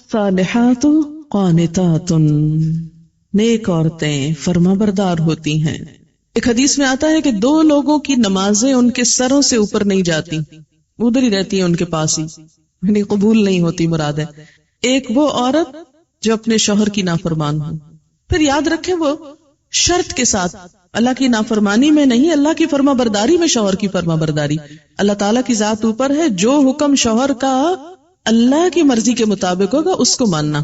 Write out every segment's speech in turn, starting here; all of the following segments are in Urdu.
فالصالحات قانتات، نیک عورتیں فرمانبردار ہوتی ہیں. ایک حدیث میں آتا ہے کہ دو لوگوں کی نمازیں ان کے سروں سے اوپر نہیں جاتی، ادھر ہی رہتی ہیں ان کے پاس ہی، یعنی قبول نہیں ہوتی. مراد ہے ایک وہ عورت جو اپنے شوہر کی نافرمان ہو. پھر یاد رکھیں وہ شرط کے ساتھ، اللہ کی نافرمانی میں نہیں، اللہ کی فرما برداری میں شوہر کی فرما برداری. اللہ تعالیٰ کی ذات اوپر ہے، جو حکم شوہر کا اللہ کی مرضی کے مطابق ہوگا اس کو ماننا.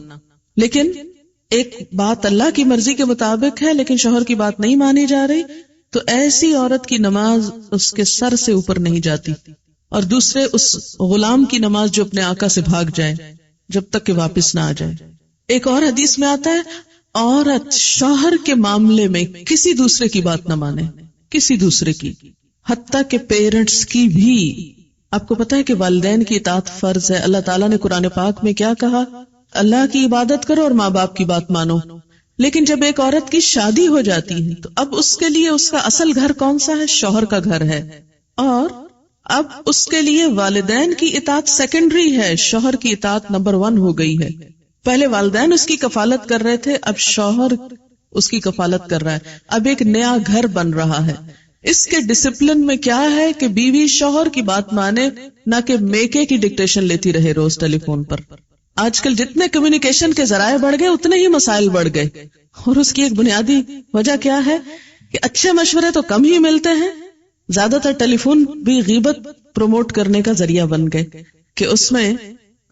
لیکن ایک بات اللہ کی مرضی کے مطابق ہے لیکن شوہر کی بات نہیں مانی جا رہی، تو ایسی عورت کی نماز اس کے سر سے اوپر نہیں جاتی. اور دوسرے اس غلام کی نماز جو اپنے آقا سے بھاگ جائے جب تک کہ واپس نہ آ جائے. ایک اور حدیث میں آتا ہے عورت شوہر کے معاملے میں کسی دوسرے کی بات نہ مانے، کسی دوسرے کی، حتیٰ کہ پیرنٹس کی بھی. آپ کو پتا ہے کہ والدین کی اطاعت فرض ہے. اللہ تعالیٰ نے قرآن پاک میں کیا کہا؟ اللہ کی عبادت کرو اور ماں باپ کی بات مانو. لیکن جب ایک عورت کی شادی ہو جاتی ہے تو اب اس کے لیے اس کا اصل گھر کون سا ہے؟ شوہر کا گھر ہے. اور اب اس کے لیے والدین کی اطاعت سیکنڈری ہے، شوہر کی اطاعت نمبر 1 ہو گئی ہے. پہلے والدین اس کی کفالت کر رہے تھے، اب شوہر اس کی کفالت کر رہا ہے. اب ایک نیا گھر بن رہا ہے. اس کے ڈسپلن میں کیا ہے کہ بیوی شوہر کی بات مانے، نہ کہ میکے کی ڈکٹیشن لیتی رہے روز ٹیلی فون پر. آج کل جتنے کمیونیکیشن کے ذرائع بڑھ گئے اتنے ہی مسائل بڑھ گئے. اور اس کی ایک بنیادی وجہ کیا ہے کہ اچھے مشورے تو کم ہی ملتے ہیں. زیادہ تر ٹیلی فون بھی غیبت پروموٹ کرنے کا ذریعہ بن گئے کہ اس میں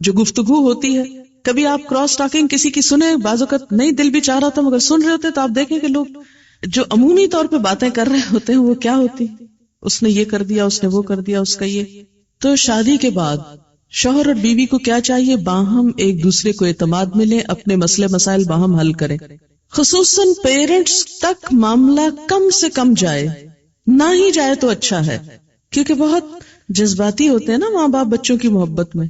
جو گفتگو ہوتی ہے، کبھی آپ کراس ٹاکنگ کسی کی سنیں، بعض اوقات نہیں دل بھی چاہ رہا تھا مگر سن رہے ہوتے تو آپ دیکھیں کہ لوگ جو عمومی طور پہ باتیں کر رہے ہوتے ہیں وہ کیا ہوتی، اس نے یہ کر دیا، اس نے وہ کر دیا، اس کا یہ. تو شادی کے بعد شوہر اور بیوی کو کیا چاہیے؟ باہم ایک دوسرے کو اعتماد ملے، اپنے مسئلے مسائل باہم حل کریں. خصوصاً پیرنٹس تک معاملہ کم سے کم جائے، نہ ہی جائے تو اچھا ہے، کیونکہ بہت جذباتی ہوتے ہیں نا ماں باپ بچوں کی محبت میں،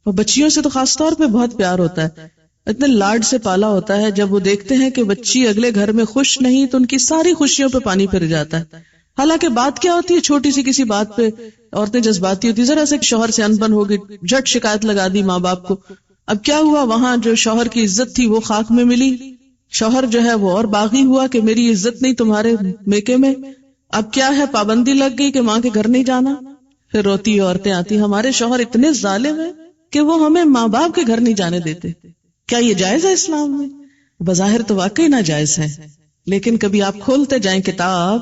اور بچیوں سے تو خاص طور پہ بہت پیار ہوتا ہے، اتنے لاڈ سے پالا ہوتا ہے. جب وہ دیکھتے ہیں کہ بچی اگلے گھر میں خوش نہیں تو ان کی ساری خوشیوں پہ پانی پھر جاتا ہے. حالانکہ بات کیا ہوتی ہے، چھوٹی سی کسی بات پہ عورتیں جذباتی ہوتی، ذرا سے شوہر سے انبن ہو گئی، جھٹ شکایت لگا دی ماں باپ کو. اب کیا ہوا؟ وہاں جو شوہر کی عزت تھی وہ خاک میں ملی، شوہر جو ہے وہ اور باغی ہوا کہ میری عزت نہیں تمہارے میکے میں. اب کیا ہے؟ پابندی لگ گئی کہ ماں کے گھر نہیں جانا. پھر روتی عورتیں آتی، ہمارے شوہر اتنے ظالم ہیں کہ وہ ہمیں ماں باپ کے گھر نہیں جانے دیتے. کیا یہ جائز ہے اسلام میں؟ بظاہر تو واقعی ناجائز ہے، لیکن کبھی آپ کھولتے جائیں کتاب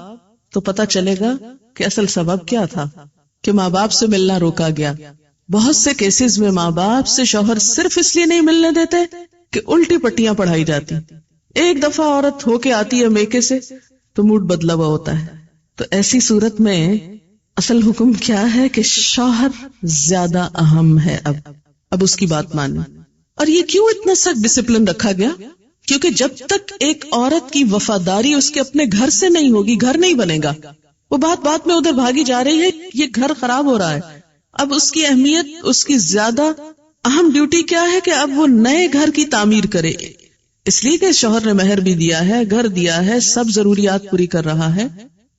تو پتہ چلے گا کہ اصل سبب کیا تھا کہ ماں باپ سے ملنا روکا گیا. بہت سے کیسز میں ماں باپ سے شوہر صرف اس لیے نہیں ملنے دیتے کہ الٹی پٹیاں پڑھائی جاتی. ایک دفعہ عورت ہو کے آتی ہے میکے سے تو موڈ بدلا ہوا ہوتا ہے. تو ایسی صورت میں اصل حکم کیا ہے کہ شوہر زیادہ اہم ہے. اب اس کی بات مانیں. اور یہ کیوں اتنا سخت ڈسپلن رکھا گیا؟ کیونکہ جب تک ایک عورت کی وفاداری اس کے اپنے گھر سے نہیں ہوگی، گھر نہیں بنے گا. وہ بات میں ادھر بھاگی جا رہی ہے، یہ گھر خراب ہو رہا ہے. اب اس کی اہمیت، اس کی زیادہ اہم ڈیوٹی کیا ہے کہ اب وہ نئے گھر کی تعمیر کرے. اس لیے کہ شوہر نے مہر بھی دیا ہے، گھر دیا ہے، سب ضروریات پوری کر رہا ہے.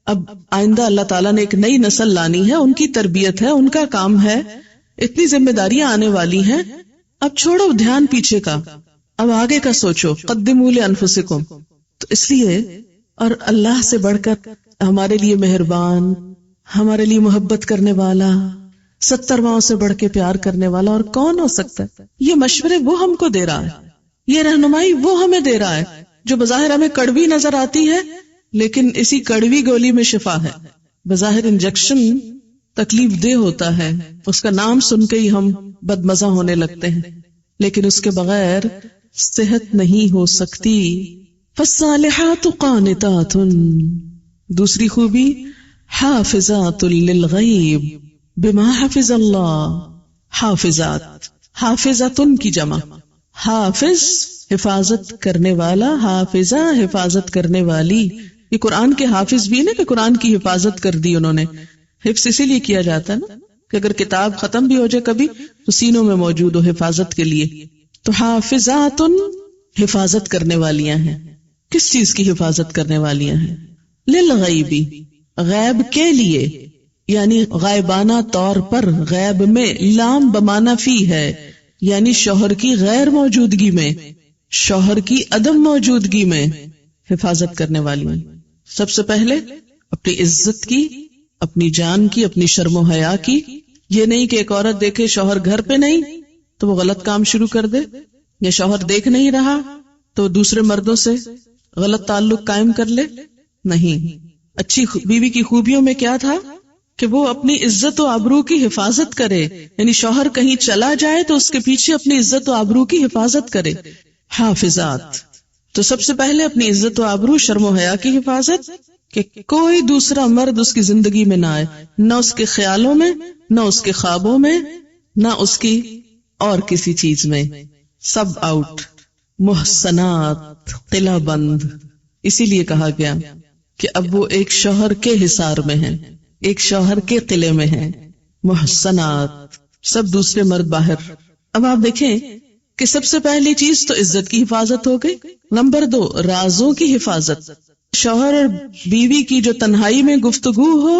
اب آئندہ اللہ تعالیٰ نے ایک نئی نسل لانی ہے، ان کی تربیت ہے، ان کا کام ہے، اتنی ذمہ داریاں آنے والی ہیں. اب چھوڑو دھیان پیچھے کا، اب آگے کا سوچو. قدموا لانفسکم. تو اس لیے اور اللہ سے بڑھ کر ہمارے لیے مہربان، ہمارے لیے محبت کرنے والا، 70 ماؤں سے بڑھ کے پیار کرنے والا اور کون ہو سکتا ہے؟ یہ مشورے وہ ہم کو دے رہا ہے، یہ رہنمائی وہ ہمیں دے رہا ہے، جو بظاہر ہمیں کڑوی نظر آتی ہے لیکن اسی کڑوی گولی میں شفا ہے. بظاہر انجیکشن تکلیف دہ ہوتا ہے، اس کا نام سن کے ہی ہم بدمزہ ہونے لگتے ہیں، لیکن اس کے بغیر صحت نہیں ہو سکتی. فالصالحات قانتات. دوسری خوبی حافظات للغیب بما حفظ اللہ. حافظات، حافظاتن کی جمع. حافظ حفاظت کرنے والا، حافظہ حفاظت کرنے والی. یہ قرآن کے حافظ بھی ہے نا کہ قرآن کی حفاظت کر دی انہوں نے. حفظ اسی لیے کیا جاتا ہے نا کہ اگر کتاب ختم بھی ہو جائے کبھی تو سینوں میں موجود ہو حفاظت کے لیے. تو حافظات حفاظت کرنے والیاں ہیں. کس چیز کی حفاظت کرنے والیاں ہیں؟ للغیبی، غیب کے لیے، یعنی غائبانہ طور پر. غیب میں لام بمانا فی ہے، یعنی شوہر کی غیر موجودگی میں، شوہر کی عدم موجودگی میں حفاظت کرنے والی ہیں۔ سب سے پہلے اپنی عزت کی، اپنی جان کی، اپنی شرم و حیا کی۔ یہ نہیں کہ ایک عورت دیکھے شوہر گھر پہ نہیں تو وہ غلط کام شروع کر دے، یا شوہر دیکھ نہیں رہا تو دوسرے مردوں سے غلط تعلق قائم کر لے۔ نہیں، اچھی بیوی کی خوبیوں میں کیا تھا کہ وہ اپنی عزت و آبرو کی حفاظت کرے، یعنی شوہر کہیں چلا جائے تو اس کے پیچھے اپنی عزت و آبرو کی حفاظت کرے۔ حافظات، تو سب سے پہلے اپنی عزت و آبرو، شرم و حیا کی حفاظت، کہ کوئی دوسرا مرد اس کی زندگی میں نہ آئے، نہ اس کے خیالوں میں، نہ اس کے خوابوں میں، نہ اس کی اور کسی چیز میں، سب آؤٹ۔ محسنات، قلعہ بند، اسی لیے کہا گیا کہ اب وہ ایک شوہر کے حصار میں ہیں، ایک شوہر کے قلعے میں ہیں۔ محسنات، سب دوسرے مرد باہر۔ اب آپ دیکھیں کہ سب سے پہلی چیز تو عزت کی حفاظت ہو گئی۔ نمبر 2، رازوں کی حفاظت۔ شوہر اور بیوی کی جو تنہائی میں گفتگو ہو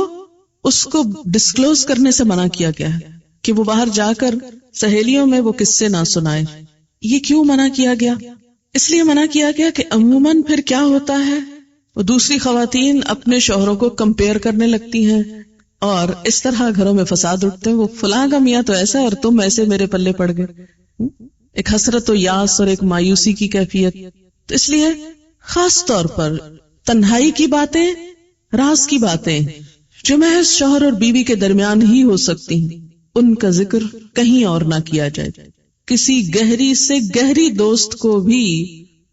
اس کو ڈسکلوز کرنے سے منع کیا گیا ہے، کہ وہ باہر جا کر سہیلیوں میں وہ قصے نہ سنائے۔ یہ کیوں منع کیا گیا؟ اس لیے منع کیا گیا کہ عموماً پھر کیا ہوتا ہے، وہ دوسری خواتین اپنے شوہروں کو کمپیئر کرنے لگتی ہیں اور اس طرح گھروں میں فساد اٹھتے ہیں۔ وہ فلاں کا میاں تو ایسا اور تم ایسے میرے پلے پڑ گئے، ایک حسرت و یاس اور ایک مایوسی کی کیفیت۔ تو اس لیے خاص طور پر تنہائی کی باتیں، راز کی باتیں جو محض شوہر اور بیوی کے درمیان ہی ہو سکتی ہیں، ان کا ذکر کہیں اور نہ کیا جائے۔ کسی گہری سے گہری دوست کو بھی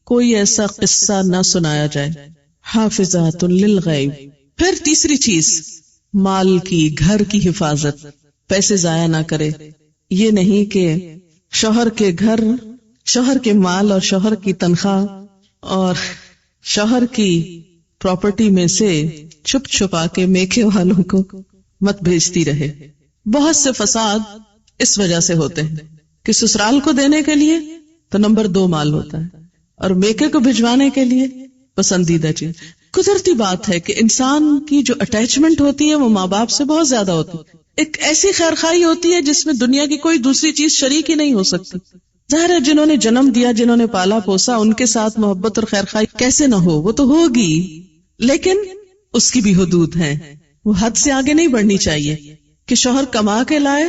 کوئی ایسا قصہ نہ سنایا جائے۔ حافظات للغیب۔ پھر تیسری چیز، مال کی، گھر کی حفاظت، پیسے ضائع نہ کرے۔ یہ نہیں کہ شوہر کے گھر، شوہر کے مال اور شوہر کی تنخواہ اور شوہر کی پراپرٹی میں سے چھپ چھپا کے میکے والوں کو مت بھیجتی رہے۔ بہت سے فساد اس وجہ سے ہوتے ہیں کہ سسرال کو دینے کے لیے تو نمبر 2 مال ہوتا ہے، اور میکے کو بھجوانے کے لیے پسندیدہ چیز۔ قدرتی بات ہے کہ انسان کی جو اٹیچمنٹ ہوتی ہے وہ ماں باپ سے بہت زیادہ ہوتی ہے۔ ایک ایسی خیرخواہی ہوتی ہے جس میں دنیا کی کوئی دوسری چیز شریک ہی نہیں ہو سکتی۔ ظاہر ہے جنہوں نے جنم دیا، جنہوں نے پالا پوسا، ان کے ساتھ محبت اور خیرخواہی کیسے نہ ہو، وہ تو ہوگی، لیکن اس کی بھی حدود ہیں۔ وہ حد سے آگے نہیں بڑھنی چاہیے کہ شوہر کما کے لائے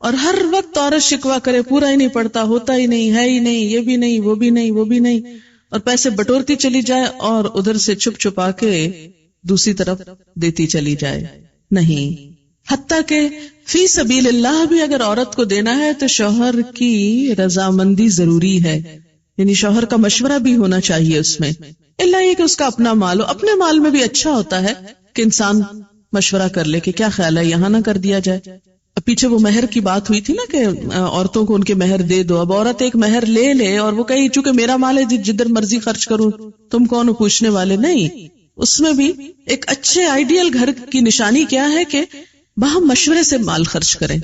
اور ہر وقت عورت شکوا کرے، پورا ہی نہیں پڑتا، ہوتا ہی نہیں، ہے ہی نہیں، یہ بھی نہیں، وہ بھی نہیں، وہ بھی نہیں، اور پیسے بٹورتی چلی جائے اور ادھر سے چھپ چھپا کے دوسری طرف دیتی چلی جائے۔ نہیں، حتیٰ کہ فی سبیل اللہ بھی اگر عورت کو دینا ہے تو شوہر کی رضامندی ضروری ہے، یعنی شوہر کا مشورہ بھی ہونا چاہیے اس میں۔ اللہ یہ کہ اس کا اپنا مال ہو، اپنے مال میں بھی اچھا ہوتا ہے کہ انسان مشورہ کر لے کہ کیا خیال ہے، یہاں نہ کر دیا جائے۔ اب پیچھے وہ مہر کی بات ہوئی تھی نا کہ عورتوں کو ان کے مہر دے دو۔ اب عورت ایک مہر لے لے اور وہ کہے چونکہ میرا مال ہے جدھر مرضی خرچ کروں، تم کون ہو پوچھنے والے؟ نہیں، اس میں بھی ایک اچھے آئیڈیل گھر کی نشانی کیا ہے کہ باہم مشورے سے مال خرچ کریں۔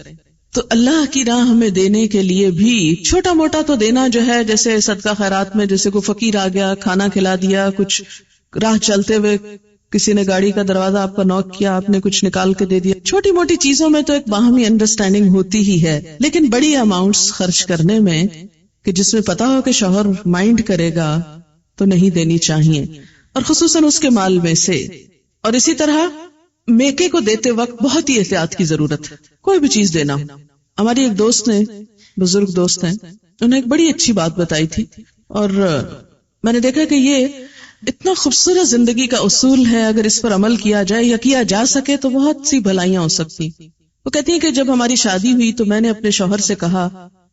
تو اللہ کی راہ میں دینے کے لیے بھی چھوٹا موٹا تو دینا جو ہے، جیسے صدقہ خیرات میں جیسے کوئی فقیر آ گیا کھانا کھلا دیا، کچھ راہ چلتے ہوئے کسی نے گاڑی کا دروازہ آپ کا نوک کیا، آپ نے کچھ نکال کے دے دیا، چھوٹی موٹی چیزوں میں تو ایک باہمی انڈرسٹینڈنگ ہوتی ہی ہے، لیکن بڑی اماؤنٹس خرچ کرنے میں کہ جس میں پتا ہو کہ شوہر مائنڈ کرے گا تو نہیں دینی چاہیے، اور خصوصاً اس کے مال میں سے۔ اور اسی طرح میکے کو دیتے وقت بہت ہی احتیاط کی ضرورت ہے، کوئی بھی چیز دینا۔ ہماری ایک دوست نے، بزرگ دوست ہیں، انہوں نے ایک بڑی اچھی بات بتائی تھی، اور میں نے دیکھا کہ یہ اتنا خوبصورت زندگی کا اصول ہے، اگر اس پر عمل کیا جائے یا کیا جا سکے تو بہت سی بھلائیاں ہو سکتی۔ وہ کہتی ہیں کہ جب ہماری شادی ہوئی تو میں نے اپنے شوہر سے کہا،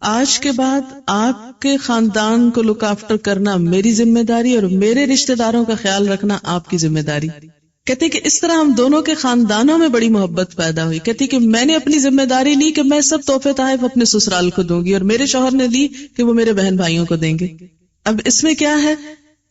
آج کے بعد آپ کے خاندان کو لک آفٹر کرنا میری ذمہ داری اور میرے رشتہ داروں کا خیال رکھنا آپ کی ذمہ داری۔ کہتے کہ اس طرح ہم دونوں کے خاندانوں میں بڑی محبت پیدا ہوئی۔ کہتی کہ میں نے اپنی ذمہ داری لی کہ میں سب تحفے تحائف اپنے سسرال کو دوں گی، اور میرے شوہر نے لی کہ وہ میرے بہن بھائیوں کو دیں گے۔ اب اس میں کیا ہے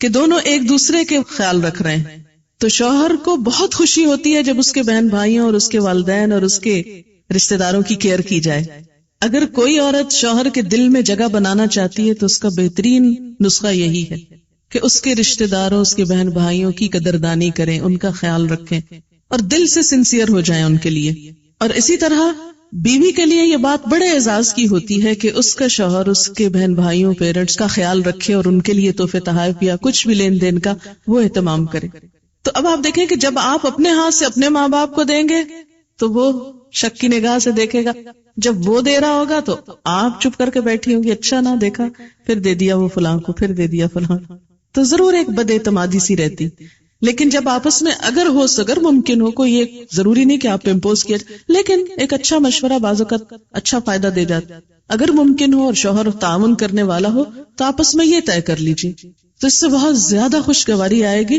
کہ دونوں ایک دوسرے کے خیال رکھ رہے ہیں، تو شوہر کو بہت خوشی ہوتی ہے جب اس کے بہن بھائیوں اور اس کے والدین اور اس کے رشتہ داروں کی کیئر کی جائے۔ اگر کوئی عورت شوہر کے دل میں جگہ بنانا چاہتی ہے تو اس کا بہترین نسخہ یہی ہے کہ اس کے رشتہ داروں، اس کے بہن بھائیوں کی قدردانی کریں، ان کا خیال رکھیں اور دل سے سنسیئر ہو جائیں ان کے لیے۔ اور اسی طرح بیوی کے لیے یہ بات بڑے اعزاز کی ہوتی ہے کہ اس کا شوہر اس کے بہن بھائیوں پیرنٹس کا خیال رکھے اور ان کے لیے تحفے تحائف یا کچھ بھی لین دین کا وہ اہتمام کرے. تو اب آپ دیکھیں کہ جب آپ اپنے ہاتھ سے اپنے ماں باپ کو دیں گے تو وہ شک کی نگاہ سے دیکھے گا، جب وہ دے رہا ہوگا تو آپ چپ کر کے بیٹھی ہوگی، اچھا نہ دیکھا، پھر دے دیا وہ فلاں کو، پھر دے دیا فلاں، تو ضرور ایک بد اعتمادی سی رہتی. لیکن جب آپس میں اگر ممکن ہو، کوئی یہ ضروری نہیں کہ آپ امپوز کیا، لیکن ایک اچھا مشورہ بعض اوقات اچھا فائدہ دے جاتا. اگر ممکن ہو اور شوہر تعاون کرنے والا ہو تو آپس میں یہ طے کر لیجیے، تو اس سے بہت زیادہ خوشگواری آئے گی.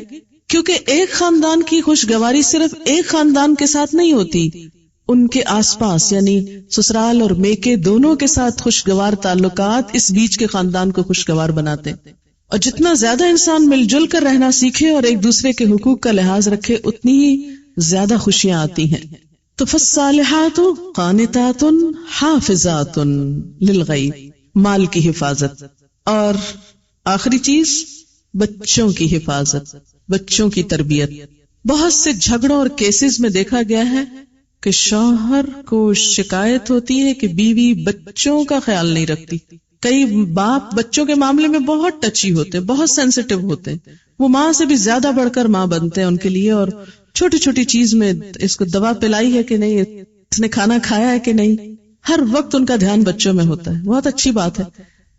کیونکہ ایک خاندان کی خوشگواری صرف ایک خاندان کے ساتھ نہیں ہوتی، ان کے آس پاس یعنی سسرال اور میکے دونوں کے ساتھ خوشگوار تعلقات اس بیچ کے خاندان کو خوشگوار بناتے. اور جتنا زیادہ انسان مل جل کر رہنا سیکھے اور ایک دوسرے کے حقوق کا لحاظ رکھے، اتنی ہی زیادہ خوشیاں آتی ہیں. تو فالصالحات قانتات حافظات للغیب، مال کی حفاظت، اور آخری چیز بچوں کی حفاظت، بچوں کی تربیت. بہت سے جھگڑوں اور کیسز میں دیکھا گیا ہے کہ شوہر کو شکایت ہوتی ہے کہ بیوی بچوں کا خیال نہیں رکھتی. کئی باپ بچوں کے معاملے میں بہت ٹچی ہوتے، بہت سینسیٹیو ہوتے، وہ ماں سے بھی زیادہ بڑھ کر ماں بنتے ہیں ان کے لیے. اور چھوٹی چھوٹی چیز میں اس کو دوا پلائی ہے کہ نہیں، اس نے کھانا کھایا ہے کہ نہیں، ہر وقت ان کا دھیان بچوں میں ہوتا ہے. بہت اچھی بات ہے.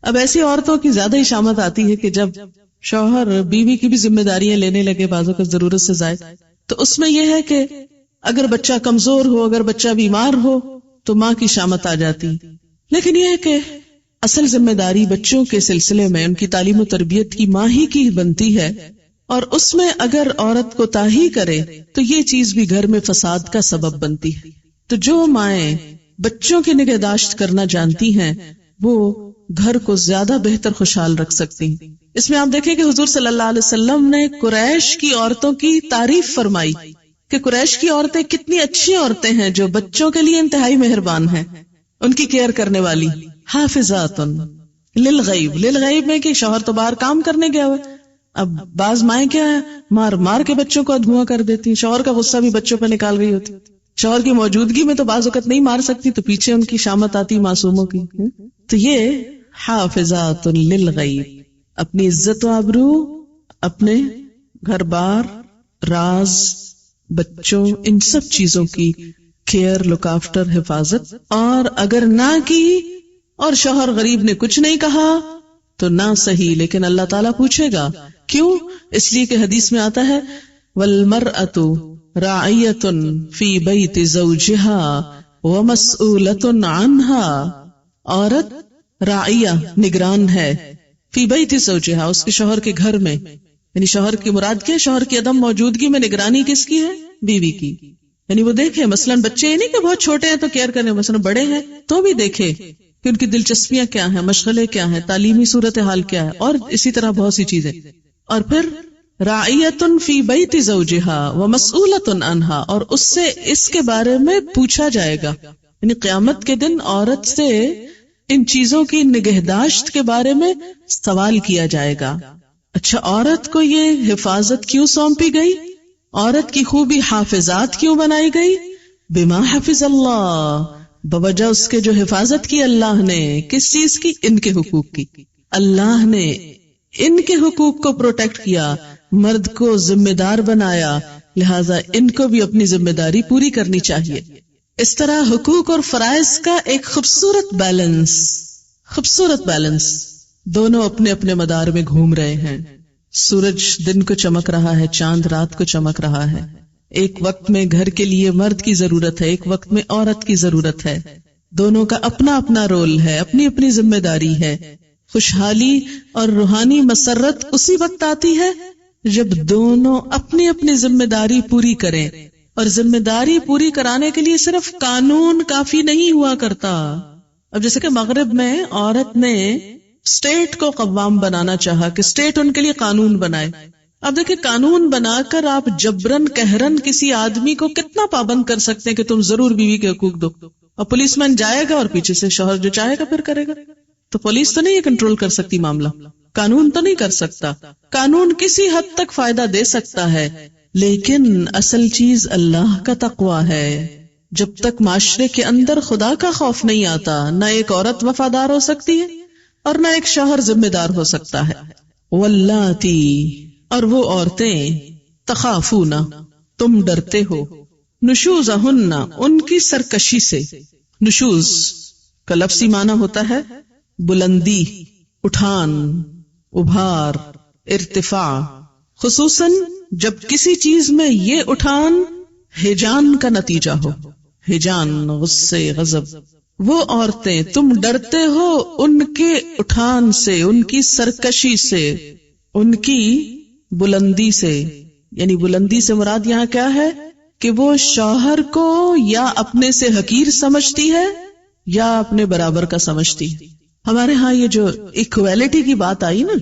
اب ایسی عورتوں کی زیادہ ہی شامت آتی ہے کہ جب شوہر بیوی کی بھی ذمہ داریاں لینے لگے بعضوں کا ضرورت سے زائد، تو اس میں یہ ہے کہ اگر بچہ کمزور ہو، اگر بچہ بیمار ہو تو ماں کی شامت آ جاتی. لیکن یہ ہے کہ اصل ذمہ داری بچوں کے سلسلے میں ان کی تعلیم و تربیت کی ماں ہی کی بنتی ہے، اور اس میں اگر عورت کو تاہی کرے تو یہ چیز بھی گھر میں فساد کا سبب بنتی ہے. تو جو مائیں بچوں کی نگہداشت کرنا جانتی ہیں وہ گھر کو زیادہ بہتر خوشحال رکھ سکتی ہیں. اس میں آپ دیکھیں کہ حضور صلی اللہ علیہ وسلم نے قریش کی عورتوں کی تعریف فرمائی کہ قریش کی عورتیں کتنی اچھی عورتیں ہیں جو بچوں کے لیے انتہائی مہربان ہیں، ان کی کیئر کرنے والی. حافظات للغیب، للغیب میں کہ شوہر تو باہر کام کرنے گیا ہوا. اب بعض مائیں کیا ہے، مار مار کے بچوں کو ادھواں کر دیتی، شوہر کا غصہ بھی بچوں پہ نکال رہی ہوتی. شوہر کی موجودگی میں تو بعض وقت نہیں مار سکتی تو پیچھے ان کی شامت آتی معصوموں کی. تو یہ حافظات للغیب، اپنی عزت و آبرو، اپنے گھر بار، راز، بچوں، ان سب چیزوں کی کیئر، لک آفٹر، حفاظت. اور اگر نہ کی اور شوہر غریب نے کچھ نہیں کہا تو نہ صحیح، لیکن اللہ تعالیٰ پوچھے گا. کیوں؟ اس لیے کہ حدیث میں آتا ہے وَالْمَرْأَةُ رَاعِيَةٌ فِي بَيْتِ زَوْجِهَا وَمَسْئُولَةٌ عَنْهَا، عورت راعیہ، نگران ہے، فی بیت زوجہا، اس کے شوہر کے گھر میں. یعنی شوہر کی مراد کیا؟ شوہر کی عدم موجودگی میں نگرانی کس کی ہے؟ بیوی کی. یعنی وہ دیکھے مثلاً بچے نہیں کہ بہت چھوٹے ہیں تو کیئر کرنے، مثلاً بڑے ہیں تو بھی دیکھے کہ ان کی دلچسپیاں کیا ہیں، مشغلے کیا ہیں، تعلیمی صورتحال کیا ہے، اور اسی طرح بہت سی چیزیں. اور پھر راعیۃ فی بیت زوجہا ومسئولۃ عنہا، اور اس سے اس کے بارے میں پوچھا جائے گا. یعنی قیامت کے دن عورت سے ان چیزوں کی نگہداشت کے بارے میں سوال کیا جائے گا. اچھا، عورت کو یہ حفاظت کیوں سونپی گئی؟ عورت کی خوبی حافظات کیوں بنائی گئی؟ بما حفظ اللہ، بوجہ اس کے جو حفاظت کی اللہ نے. کس چیز کی؟ ان کے حقوق کی. اللہ نے ان کے حقوق کو پروٹیکٹ کیا، مرد کو ذمہ دار بنایا، لہذا ان کو بھی اپنی ذمہ داری پوری کرنی چاہیے. اس طرح حقوق اور فرائض کا ایک خوبصورت بیلنس، دونوں اپنے اپنے مدار میں گھوم رہے ہیں. سورج دن کو چمک رہا ہے، چاند رات کو چمک رہا ہے. ایک وقت میں گھر کے لیے مرد کی ضرورت ہے، ایک وقت میں عورت کی ضرورت ہے. دونوں کا اپنا اپنا رول ہے، اپنی اپنی ذمہ داری ہے. خوشحالی اور روحانی مسرت اسی وقت آتی ہے جب دونوں اپنی اپنی ذمہ داری پوری کریں. اور ذمہ داری پوری کرانے کے لیے صرف قانون کافی نہیں ہوا کرتا. اب جیسے کہ مغرب میں عورت نے اسٹیٹ کو قوام بنانا چاہا کہ اسٹیٹ ان کے لیے قانون بنائے. اب دیکھیں قانون بنا کر آپ جبرن قہرن کسی آدمی کو کتنا پابند کر سکتے ہیں کہ تم ضرور بیوی کے حقوق دو، اور پولیس مین جائے گا اور پیچھے سے شوہر جو چاہے گا پھر کرے گا. تو پولیس تو نہیں کنٹرول کر سکتی معاملہ، قانون تو نہیں کر سکتا. قانون کسی حد تک فائدہ دے سکتا ہے، لیکن اصل چیز اللہ کا تقویٰ ہے. جب تک معاشرے کے اندر خدا کا خوف نہیں آتا، نہ ایک عورت وفادار ہو سکتی ہے اور نہ ایک شوہر ذمہ دار ہو سکتا ہے. واللاتی، اور وہ عورتیں، تخافون، تم ڈرتے ہو، نشوزہن، ان کی سرکشی سے. نشوز کا لفظی معنی ہوتا ہے بلندی، اٹھان، ابھار، ارتفاع، خصوصاً جب کسی چیز میں یہ اٹھان ہیجان کا نتیجہ ہو. ہیجان، غصے، غضب. وہ عورتیں تم ڈرتے ہو ان کے اٹھان سے، ان کی سرکشی سے، ان کی بلندی سے. یعنی بلندی سے مراد یہاں کیا ہے کہ وہ شوہر کو یا اپنے سے حقیر سمجھتی ہے یا اپنے برابر کا سمجھتی ہے. ہمارے ہاں یہ جو ایکویلٹی کی بات آئی نا،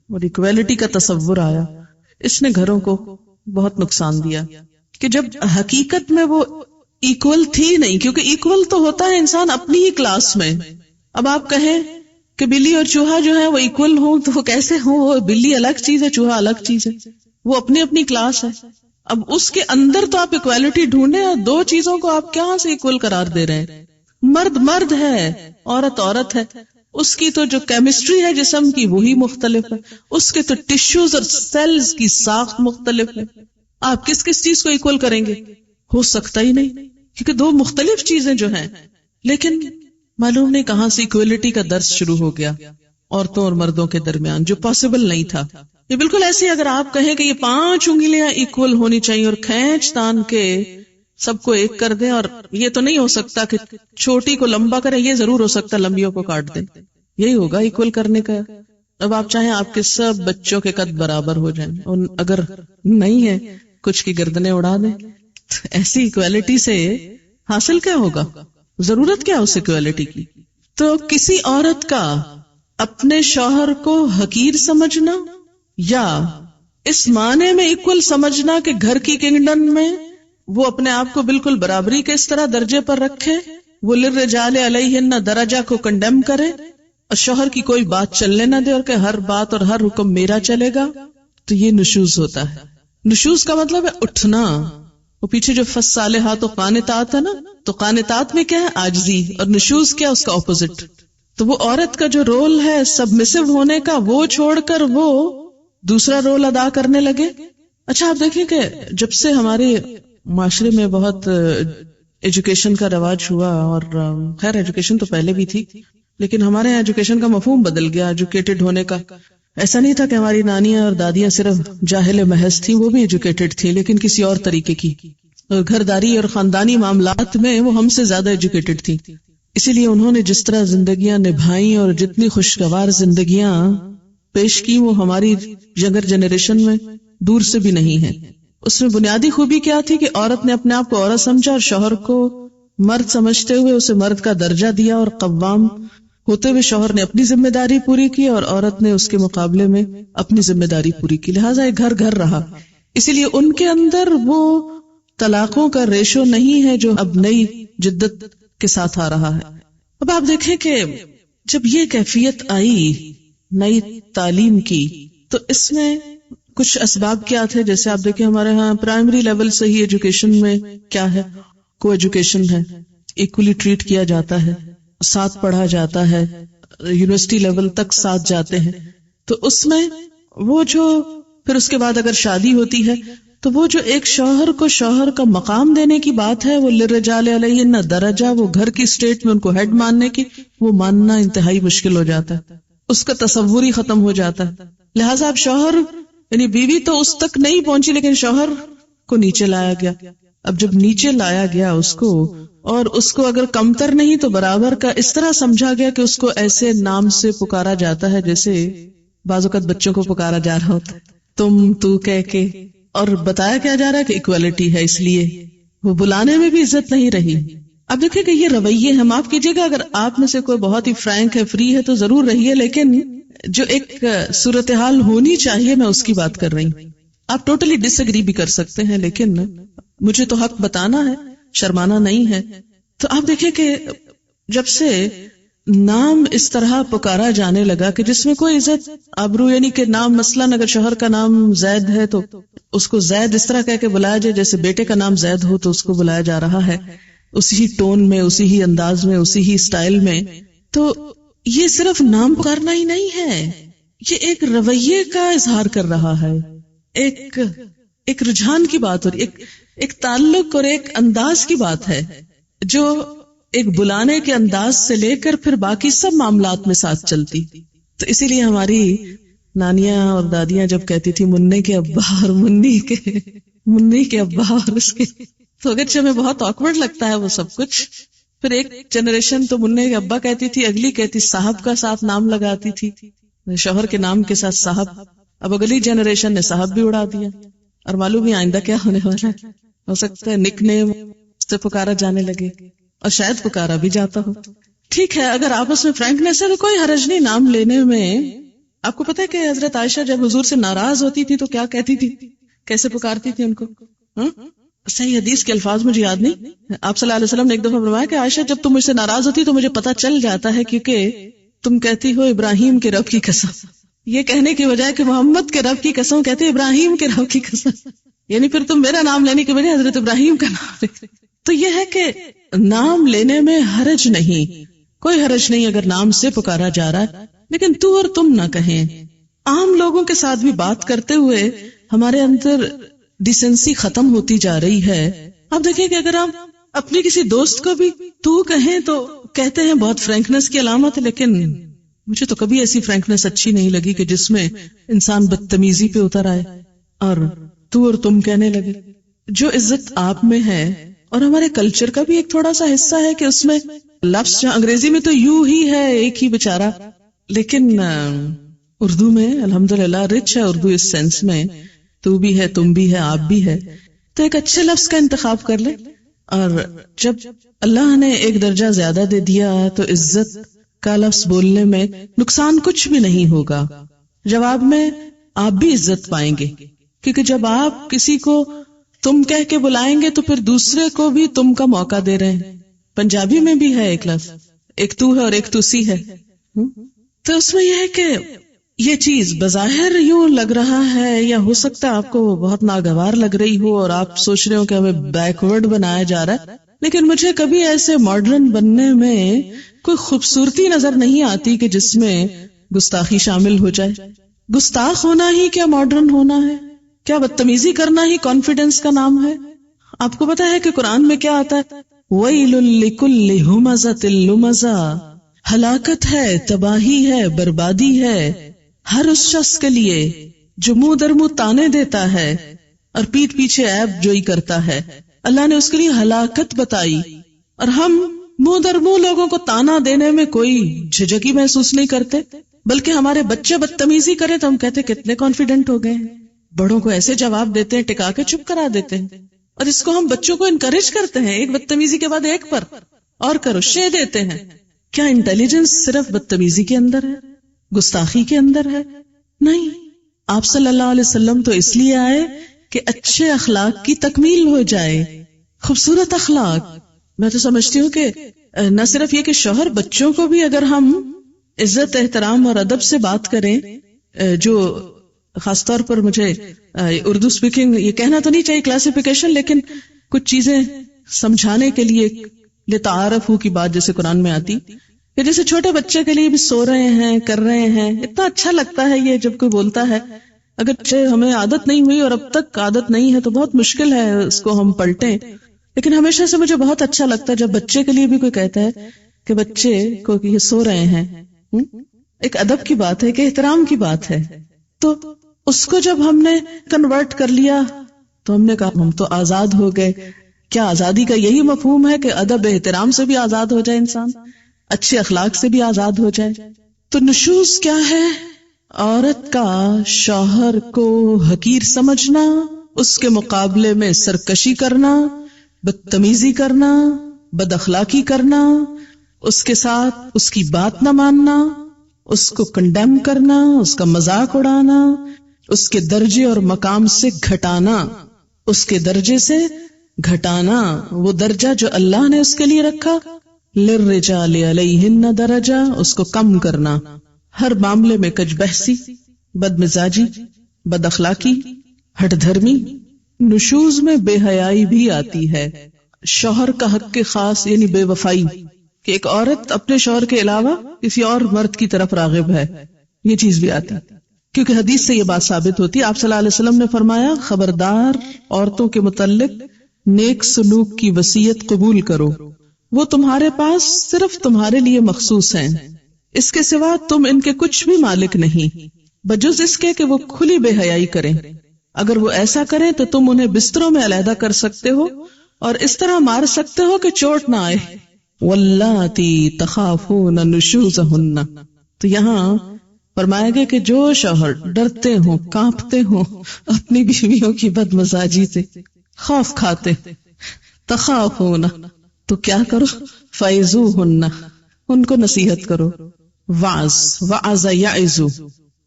اور ایکویلٹی کا تصور آیا، اس نے گھروں کو بہت نقصان دیا کہ جب حقیقت میں وہ ایکول تھی نہیں. کیونکہ ایکول تو ہوتا ہے انسان اپنی ہی کلاس میں. اب آپ کہیں کہ بلی اور چوہا جو ہے وہ ایکول ہوں تو وہ کیسے ہوں؟ وہ بلی الگ چیز ہے، چوہا الگ چیز ہے، وہ اپنی اپنی کلاس ہے. اب اس کے اندر تو آپ ایکویلٹی ڈھونڈیں، اور دو چیزوں کو آپ کہاں سے ایکول قرار دے رہے ہیں؟ مرد مرد ہے، عورت عورت ہے. اس کی تو جو کیمسٹری ہے جسم کی وہی مختلف ہے، اس کے تو ٹشوز اور سیلز کی ساخت مختلف ہے. آپ کس کس چیز کو ایکول کریں گے؟ ہو سکتا ہی نہیں، کیونکہ دو مختلف چیزیں جو ہیں. لیکن معلوم نہیں کہاں سے ایکویلٹی کا درس شروع ہو گیا عورتوں اور مردوں کے درمیان، جو پاسبل نہیں تھا. یہ بالکل ایسے اگر آپ کہیں کہ یہ 5 انگلیاں ایکول ہونی چاہیے اور کھینچ تان کے سب کو ایک کر دیں، اور یہ تو نہیں ہو سکتا کہ چھوٹی کو لمبا کریں، یہ ضرور ہو سکتا لمبیوں کو کاٹ دیں. یہی ہوگا ایکول کرنے کا. اب آپ چاہیں آپ کے سب بچوں کے قد برابر ہو جائیں، اور اگر نہیں ہے کچھ کی گردنیں اڑا دیں. ایسی ایکویلٹی سے حاصل کیا ہوگا؟ ضرورت کیا اس ایکویلٹی کی؟ تو کسی عورت کا اپنے شوہر کو حقیر سمجھنا یا اس معنی میں ایکول سمجھنا کہ گھر کی کنگڈم میں وہ اپنے آپ کو بالکل برابری کے اس طرح درجے پر رکھے، وہ للرجال علیہن درجہ کو کنڈیم کرے اور شوہر کی کوئی بات چلنے نہ دے اور کہ ہر بات اور ہر حکم میرا چلے گا، تو یہ نشوز ہوتا ہے. نشوز کا مطلب ہے اٹھنا. وہ پیچھے جو فالصالحات و قانتات ہے نا، تو قانتات میں کیا ہے؟ عاجزی. اور نشوز کیا؟ اس کا اپوزٹ. تو وہ عورت کا جو رول ہے سبمسو ہونے کا، وہ چھوڑ کر وہ دوسرا رول ادا کرنے لگے. اچھا آپ دیکھیں کہ جب سے ہمارے معاشرے میں بہت ایجوکیشن کا رواج ہوا، اور خیر ایجوکیشن تو پہلے بھی تھی، لیکن ہمارے یہاں ایجوکیشن کا مفہوم بدل گیا ایجوکیٹڈ ہونے کا. ایسا نہیں تھا کہ ہماری نانیاں اور دادیاں صرف جاہل محض تھیں، وہ بھی ایجوکیٹڈ تھی لیکن کسی اور طریقے کی، اور گھرداری اور خاندانی معاملات میں وہ ہم سے زیادہ ایجوکیٹڈ تھی. اسی لیے انہوں نے جس طرح زندگیاں نبھائیں اور جتنی خوشگوار زندگیاں پیش کی، وہ ہماری ینگر جنریشن میں دور سے بھی نہیں ہے. اس میں بنیادی خوبی کیا تھی کہ عورت نے اپنے آپ کو عورت سمجھا اور شوہر کو مرد سمجھتے ہوئے اسے مرد کا درجہ دیا، اور قوام ہوتے ہوئے شوہر نے اپنی ذمہ داری پوری کی اور عورت نے اس کے مقابلے میں اپنی ذمہ داری پوری کی. لہٰذا ایک گھر گھر رہا. اسی لیے ان کے اندر وہ طلاقوں کا ریشو نہیں ہے جو اب نئی جدت کے ساتھ آ رہا ہے. اب آپ دیکھیں کہ جب یہ کیفیت آئی نئی تعلیم کی، تو اس میں کچھ اسباب کیا تھے. جیسے آپ دیکھیں ہمارے ہاں پرائمری لیول سے ہی ایجوکیشن میں کیا ہے؟ کو ایجوکیشن ہے، ایکولی ٹریٹ کیا جاتا ہے، ساتھ پڑھا جاتا ہے، یونیورسٹی لیول تک ساتھ جاتے ہیں. تو اس میں وہ جو پھر اس کے بعد اگر شادی ہوتی ہے تو وہ جو ایک شوہر کو شوہر کا مقام دینے کی بات ہے، وہ للرجال علیہن درجہ، وہ گھر کی اسٹیٹ میں ان کو ہیڈ ماننے کی، وہ ماننا انتہائی مشکل ہو جاتا ہے. اس کا تصور ہی ختم ہو جاتا ہے. لہٰذا اب شوہر یعنی بیوی تو اس تک نہیں پہنچی، لیکن شوہر کو نیچے لایا گیا. اب جب نیچے لایا گیا اس کو، اور اس کو اگر کمتر نہیں تو برابر کا اس طرح سمجھا گیا کہ اس کو ایسے نام سے پکارا جاتا ہے جیسے بعض اوقات بچوں کو پکارا جا رہا ہوتا ہے، تم تو کہہ کے، اور بتایا کیا جا رہا ہے کہ ایکویلٹی ہے. اس لیے وہ بلانے میں بھی عزت نہیں رہی. اب دیکھیں کہ یہ رویے ہم معاف کیجیے گا اگر آپ میں سے کوئی بہت ہی فرینک ہے، فری ہے، تو ضرور رہیے، لیکن جو ایک صورتحال ہونی چاہیے میں اس کی بات کر رہی ہوں. آپ ٹوٹلی ڈس ایگری بھی کر سکتے ہیں، لیکن مجھے تو حق بتانا ہے، شرمانا نہیں ہے. تو آپ دیکھیں کہ جب سے نام اس طرح پکارا جانے لگا کہ جس میں کوئی عزت آبرو، یعنی کہ نام مثلاً اگر شوہر کا نام زید ہے تو اس کو زید اس طرح کہہ کے بلایا جائے جیسے بیٹے کا نام زید ہو تو اس کو بلایا جا رہا ہے. اسی ٹون میں، اسی ہی انداز میں، اسی ہی سٹائل میں. تو یہ صرف نام پکارنا ہی نہیں ہے، یہ ایک رویے کا اظہار کر رہا ہے، ایک رجحان کی بات ہو رہی، ایک تعلق اور ایک انداز کی بات ہے جو ایک بلانے کے انداز سے لے کر پھر باقی سب معاملات میں ساتھ چلتی. تو اسی لیے ہماری نانیاں اور دادیاں جب کہتی تھی مننے کے ابا اور منی کے ابا اور اس کے، تو اگرچہ ہمیں بہت آکورڈ لگتا ہے وہ سب کچھ. پھر ایک جنریشن تو مننے کے ابا کہتی تھی، اگلی کہتی صاحب کا ساتھ نام لگاتی تھی، شوہر کے نام کے ساتھ صاحب. اب اگلی جنریشن نے صاحب بھی اڑا دیا، اور معلوم ہی آئندہ کیا ہونے والا ہے. ہو سکتا ہے نک نیم سے پکارا جانے لگے، اور شاید پکارا بھی جاتا ہو. ٹھیک ہے، اگر آپس میں فرینکنیس ہے تو کوئی حرج نہیں نام لینے میں. آپ کو پتا ہے کہ حضرت عائشہ جب حضور سے ناراض ہوتی تھی تو کیا کہتی تھی، کیسے پکارتی تھی ان کو؟ صحیح حدیث کے الفاظ مجھے یاد نہیں. آپ صلی اللہ علیہ وسلم نے ایک دفعہ فرمایا کہ عائشہ جب تم مجھ سے ناراض ہوتی تو مجھے پتا چل جاتا ہے، کیونکہ تم کہتی ہو ابراہیم کے رب کی قسم. یہ کہنے کی بجائے کہ محمد کے رب کی قسم کہتے ابراہیم کے رب کی قسم، یعنی پھر تم میرا نام لینے کے بجائے حضرت ابراہیم کا نام لیتے. تو یہ ہے کہ نام لینے میں حرج نہیں، کوئی حرج نہیں اگر نام سے پکارا جا رہا ہے، لیکن تو اور تم نہ کہیں. عام لوگوں کے ساتھ بھی بات کرتے ہوئے ہمارے اندر ڈیسنسی ختم ہوتی جا رہی ہے. آپ دیکھیں کہ اگر ہم اپنی کسی دوست کو بھی تو کہیں تو کہتے ہیں بہت فرینکنیس کی علامت ہے، لیکن مجھے تو کبھی ایسی فرینکنیس اچھی نہیں لگی کہ جس میں انسان بدتمیزی پہ اتر آئے اور تو اور تم کہنے لگے. جو عزت آپ میں ہے، اور ہمارے کلچر کا بھی ایک تھوڑا سا حصہ ہے کہ اس میں لفظ جو انگریزی میں تو یو ہی ہے، ایک ہی بیچارہ، لیکن اردو میں الحمدللہ رچ ہے اردو اس سینس میں، تو بھی ہے، تم بھی ہے، آپ بھی ہے. تو ایک اچھے لفظ کا انتخاب کر لے، اور جب اللہ نے ایک درجہ زیادہ دے دیا تو عزت کا لفظ بولنے میں نقصان کچھ بھی نہیں ہوگا. جواب میں آپ بھی عزت پائیں گے، کیونکہ جب آپ کسی کو تم کہہ کے بلائیں گے تو پھر دوسرے کو بھی تم کا موقع دے رہے ہیں. پنجابی میں بھی ہے ایک لفظ، ایک تو ہے اور ایک تسی ہے. تو اس میں یہ ہے کہ یہ چیز بظاہر یوں لگ رہا ہے، یا ہو سکتا ہے آپ کو بہت ناگوار لگ رہی ہو اور آپ سوچ رہے ہو کہ ہمیں بیکورڈ بنایا جا رہا ہے، لیکن مجھے کبھی ایسے ماڈرن بننے میں کوئی خوبصورتی نظر نہیں آتی کہ جس میں گستاخی شامل ہو جائے. گستاخ ہونا ہی کیا ماڈرن ہونا ہے؟ کیا بدتمیزی کرنا ہی کانفیڈنس کا نام ہے؟ آپ کو پتا ہے کہ قرآن میں کیا آتا ہے؟ وَيْلٌ لِكُلِّ هُمَزَةٍ لُمَزَةٍ، ہلاکت ہے، تباہی ہے، بربادی ہے ہر اس شخص کے لیے جو منہ در منہ تانے دیتا ہے اور پیٹھ پیچھے عیب جوئی کرتا ہے. اللہ نے اس کے لیے ہلاکت بتائی، اور ہم منہ در منہ لوگوں کو تانا دینے میں کوئی جھجک ہی محسوس نہیں کرتے، بلکہ ہمارے بچے بدتمیزی کریں تو ہم کہتے کتنے کانفیڈنٹ ہو گئے ہیں. بڑوں کو ایسے جواب دیتے ہیں، ٹکا کے چپ کرا دیتے ہیں، اور اس کو ہم بچوں کو انکریج کرتے ہیں، ایک بدتمیزی کے بعد ایک پر اور کرو، شے دیتے ہیں. کیا انٹیلیجنس صرف بدتمیزی کے اندر ہے، گستاخی کے اندر ہے؟ نہیں. آپ صلی اللہ علیہ وسلم تو اس لیے آئے کہ اچھے اخلاق کی تکمیل ہو جائے، خوبصورت اخلاق. میں تو سمجھتی ہوں کہ نہ صرف یہ کہ شوہر، بچوں کو بھی اگر ہم عزت، احترام اور ادب سے بات کریں، جو خاص طور پر مجھے اردو سپیکنگ یہ کہنا تو نہیں چاہیے کلاسیفیکیشن، لیکن کچھ چیزیں سمجھانے کے لیے لتعارف ہو کی بات جیسے قرآن میں آتی، کہ جیسے چھوٹے بچے کے لیے بھی سو رہے ہیں، کر رہے ہیں، اتنا اچھا لگتا ہے یہ جب کوئی بولتا ہے. اگر ہمیں عادت نہیں ہوئی اور اب تک عادت نہیں ہے تو بہت مشکل ہے اس کو ہم پلٹیں، لیکن ہمیشہ سے مجھے بہت اچھا لگتا ہے جب بچے کے لیے بھی کوئی کہتا ہے کہ بچے کو یہ سو رہے ہیں. ایک ادب کی بات ہے، کہ احترام کی بات ہے. تو اس کو جب ہم نے کنورٹ کر لیا تو ہم نے کہا ہم تو آزاد ہو گئے. کیا آزادی کا یہی مفہوم ہے کہ ادب احترام سے بھی آزاد ہو جائے انسان، اچھے اخلاق سے بھی آزاد ہو جائے؟ تو نشوز کیا ہے؟ عورت کا شوہر کو حقیر سمجھنا، اس کے مقابلے میں سرکشی کرنا، بدتمیزی کرنا، بد اخلاقی کرنا، اس کے ساتھ اس کی بات نہ ماننا، اس کو کنڈیم کرنا، اس کا مذاق اڑانا، اس کے درجے اور مقام سے گھٹانا، اس کے درجے سے گھٹانا، وہ درجہ جو اللہ نے اس کے لیے رکھا، للرجال علیہن درجہ، اس کو کم کرنا، ہر معاملے میں کج بحثی، بد مزاجی، بد اخلاقی، ہٹ دھرمی. نشوز میں بے حیائی بھی آتی ہے. شوہر کا حق کے خاص یعنی بے وفائی، کہ ایک عورت اپنے شوہر کے علاوہ کسی اور مرد کی طرف راغب ہے، یہ چیز بھی آتی، کیونکہ حدیث سے یہ بات ثابت ہوتی ہے۔ آپ صلی اللہ علیہ وسلم نے فرمایا خبردار عورتوں کے متعلق نیک سلوک کی وصیت قبول کرو، وہ تمہارے پاس صرف تمہارے لیے مخصوص ہیں، اس کے سوا تم ان کے کچھ بھی مالک نہیں، بجز اس کے کہ وہ کھلی بے حیائی کریں، اگر وہ ایسا کریں تو تم انہیں بستروں میں علیحدہ کر سکتے ہو اور اس طرح مار سکتے ہو کہ چوٹ نہ آئے۔ واللاتی تخافون نشوزہن، تو یہاں فرمایا گیا کہ جو شوہر ڈرتے ہوں کانپتے ہوں اپنی بیویوں کی بد مزاجی سے، خوف کھاتے، تخافون تو کیا کرو، فعظوہن ان کو نصیحت کرو، وعظ یعظ،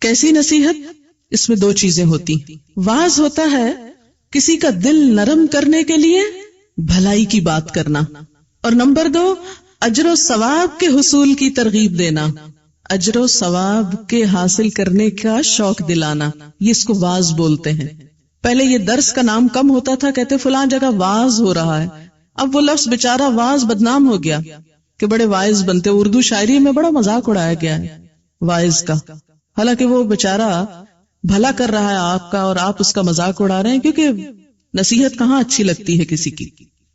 کیسی نصیحت؟ اس میں دو چیزیں ہوتی، وعظ ہوتا ہے کسی کا دل نرم کرنے کے لیے بھلائی کی بات کرنا، اور نمبر 2 اجر و ثواب کے حصول کی ترغیب دینا، اجر و ثواب کے حاصل کرنے کا شوق دلانا، یہ اس کو وعظ بولتے ہیں۔ پہلے یہ درس کا نام کم ہوتا تھا، کہتے فلاں جگہ وعظ ہو رہا ہے، اب وہ لفظ بیچارہ وعظ بدنام ہو گیا کہ بڑے واعظ بنتے، اردو شاعری میں بڑا مذاق اڑایا گیا ہے واعظ کا، حالانکہ وہ بیچارہ بھلا کر رہا ہے آپ کا اور آپ اس کا مذاق اڑا رہے ہیں، کیونکہ نصیحت کہاں اچھی لگتی ہے کسی کی۔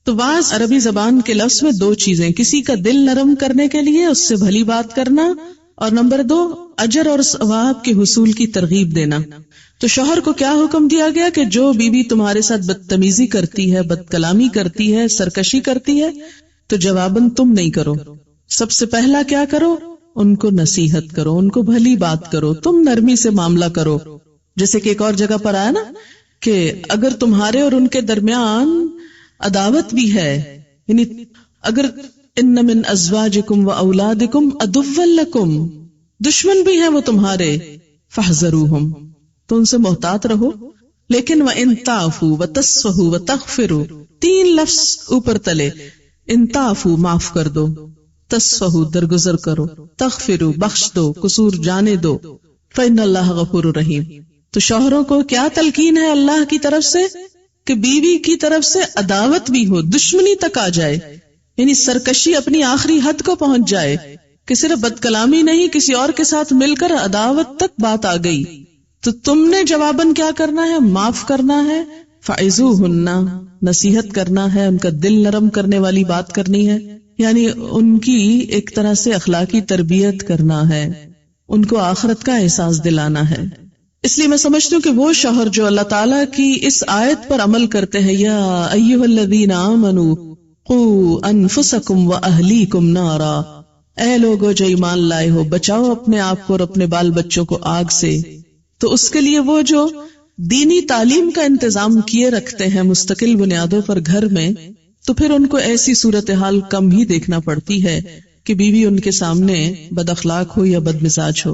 تو وعظ عربی زبان کے لفظ میں دو چیزیں، کسی کا دل نرم کرنے کے لیے اس سے بھلی بات کرنا، اور نمبر 2 اجر اور ثواب کے حصول کی ترغیب دینا۔ تو شوہر کو کیا حکم دیا گیا کہ جو بیوی تمہارے ساتھ بدتمیزی کرتی ہے، بد کلامی کرتی ہے، سرکشی کرتی ہے، تو جواباً تم نہیں کرو، سب سے پہلا کیا کرو، ان کو نصیحت کرو، ان کو بھلی بات کرو، تم نرمی سے معاملہ کرو۔ جیسے کہ ایک اور جگہ پر آیا نا کہ اگر تمہارے اور ان کے درمیان عداوت بھی ہے، یعنی اگر ان من ازواجکم و اولادکم عدوا لکم، دشمن بھی ہیں وہ تمہارے، فاحذروہم، تو ان سے محتاط رہو، لیکن وَإِن تَعْفُوا وَتَصْفَحُوا وَتَغْفِرُوا، 3 لفظ اوپر تلے، ان تعفو معاف کر دو، تصفحو درگزر کرو، تغفرو بخش دو، قصور جانے دو، فإن اللہ غفور رحیم۔ تو شوہروں کو کیا تلقین ہے اللہ کی طرف سے کہ بیوی کی طرف سے عداوت بھی ہو، دشمنی تک آ جائے، یعنی سرکشی اپنی آخری حد کو پہنچ جائے کہ صرف بد کلامی نہیں، کسی اور کے ساتھ مل کر عداوت تک بات آ گئی، تو تم نے جواباً کیا کرنا ہے، معاف کرنا ہے، فعظوہن، نصیحت کرنا ہے، ان کا دل نرم کرنے والی بات کرنی ہے، یعنی ان کی ایک طرح سے اخلاقی تربیت کرنا ہے، ان کو آخرت کا احساس دلانا ہے۔ اس لیے میں سمجھتی ہوں کہ وہ شوہر جو اللہ تعالیٰ کی اس آیت پر عمل کرتے ہیں، یا ایھا الذین آمنوا قوا انفسکم واہلیکم نارا، اے لوگو جو ایمان لائے ہو، بچاؤ اپنے آپ کو اور اپنے بال بچوں کو آگ سے، تو اس کے لیے وہ جو دینی تعلیم کا انتظام کیے رکھتے ہیں مستقل بنیادوں پر گھر میں، تو پھر ان کو ایسی صورتحال کم ہی دیکھنا پڑتی ہے کہ بیوی ان کے سامنے بد اخلاق ہو یا بد مزاج ہو،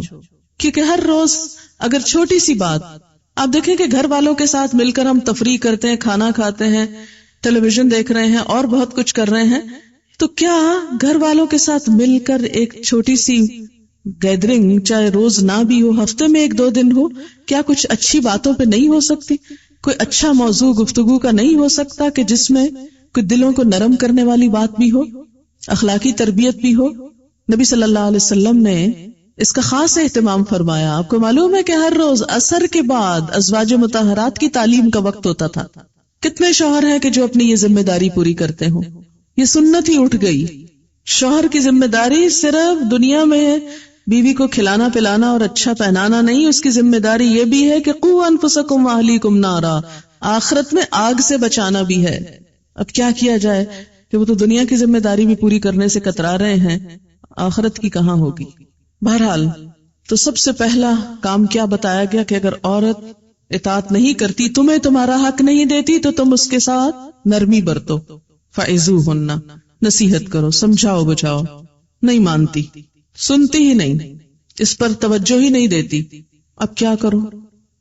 کیونکہ ہر روز اگر چھوٹی سی بات آپ دیکھیں کہ گھر والوں کے ساتھ مل کر ہم تفریح کرتے ہیں، کھانا کھاتے ہیں، ٹیلی ویژن دیکھ رہے ہیں اور بہت کچھ کر رہے ہیں، تو کیا گھر والوں کے ساتھ مل کر ایک چھوٹی سی گیدرنگ، چاہے روز نہ بھی ہو، ہفتے میں 1-2 دن ہو، کیا کچھ اچھی باتوں پہ نہیں ہو سکتی؟ کوئی اچھا موضوع گفتگو کا نہیں ہو سکتا کہ جس میں کوئی دلوں کو نرم کرنے والی بات بھی ہو، اخلاقی تربیت بھی ہو؟ نبی صلی اللہ علیہ وسلم نے اس کا خاص اہتمام فرمایا۔ آپ کو معلوم ہے کہ ہر روز عصر کے بعد ازواج مطہرات کی تعلیم کا وقت ہوتا تھا۔ کتنے شوہر ہیں کہ جو اپنی یہ ذمہ داری پوری کرتے ہوں؟ یہ سنت ہی اٹھ گئی۔ شوہر کی ذمہ داری صرف دنیا میں بیوی کو کھلانا پلانا اور اچھا پہنانا نہیں، اس کی ذمہ داری یہ بھی ہے کہ قوا انفسکم واہلیکم نارا، آخرت میں آگ سے بچانا بھی ہے۔ اب کیا کیا جائے کہ وہ تو دنیا کی ذمہ داری بھی پوری کرنے سے کترا رہے ہیں، آخرت کی کہاں ہوگی؟ بہرحال تو سب سے پہلا کام کیا بتایا گیا کہ اگر عورت اطاعت نہیں کرتی، تمہیں تمہارا حق نہیں دیتی، تو تم اس کے ساتھ نرمی برتو، فعظوہن، نصیحت کرو، سمجھاؤ بجھاؤ، نہیں مانتی، سنتی ہی نہیں، اس پر توجہ ہی نہیں دیتی، اب کیا کرو؟